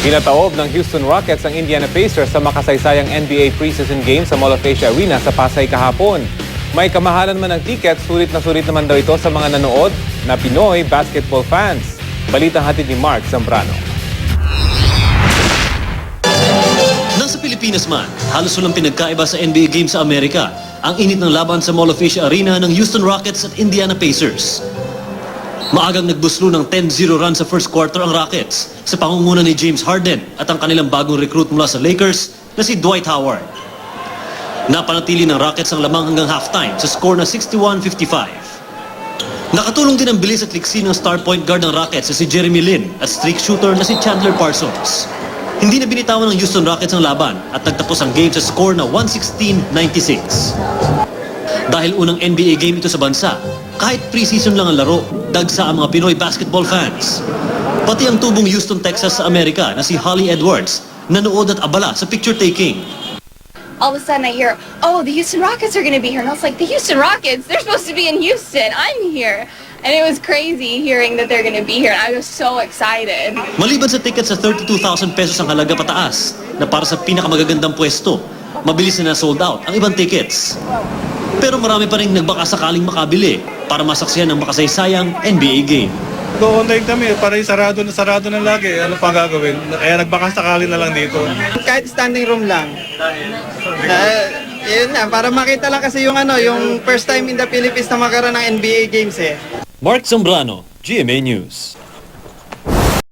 Pinataob ng Houston Rockets ang Indiana Pacers sa makasaysayang NBA preseason game sa Mall of Asia Arena sa Pasay kahapon. May kamahalan man ng tickets, sulit naman daw ito sa mga nanood na Pinoy basketball fans. Balitang hatid ni Mark Zambrano. Nasa Pilipinas man, halos walang pinagkaiba sa NBA game sa Amerika. Ang init ng laban sa Mall of Asia Arena ng Houston Rockets at Indiana Pacers. Maagang nagbuslo ng 10-0 run sa first quarter ang Rockets sa pangunguna ni James Harden at ang kanilang bagong recruit mula sa Lakers na si Dwight Howard. Napanatili ng Rockets ang lamang hanggang halftime sa score na 61-55. Nakatulong din ang bilis at liksi ng star point guard ng Rockets na si Jeremy Lin at streak shooter na si Chandler Parsons. Hindi na binitawan ng Houston Rockets ang laban at nagtapos ang game sa score na 116-96. Dahil unang NBA game ito sa bansa, kahit preseason lang ang laro, dagsa ang mga Pinoy basketball fans. Pati ang tubong Houston, Texas sa Amerika na si Holly Edwards, nanood at abala sa picture-taking. All of a sudden I hear, oh, the Houston Rockets are going to be here. And I was like, the Houston Rockets? They're supposed to be in Houston. I'm here. And it was crazy hearing that they're going to be here. And I was so excited. Maliban sa tickets sa 32,000 pesos ang halaga pataas na para sa pinakamagagandang pwesto, mabilis na sold out ang ibang tickets. Pero marami pa rin nagbaka sakaling makabili para masaksihan ang makasaysayang NBA game. Go-online kami, para sarado na lagi. Ano pa gagawin? Kaya nagbaka sakali na lang dito. Kahit standing room lang. Yun na, para makita lang kasi yung first time in the Philippines na magkaroon ng NBA games eh. Mark Zambrano, GMA News.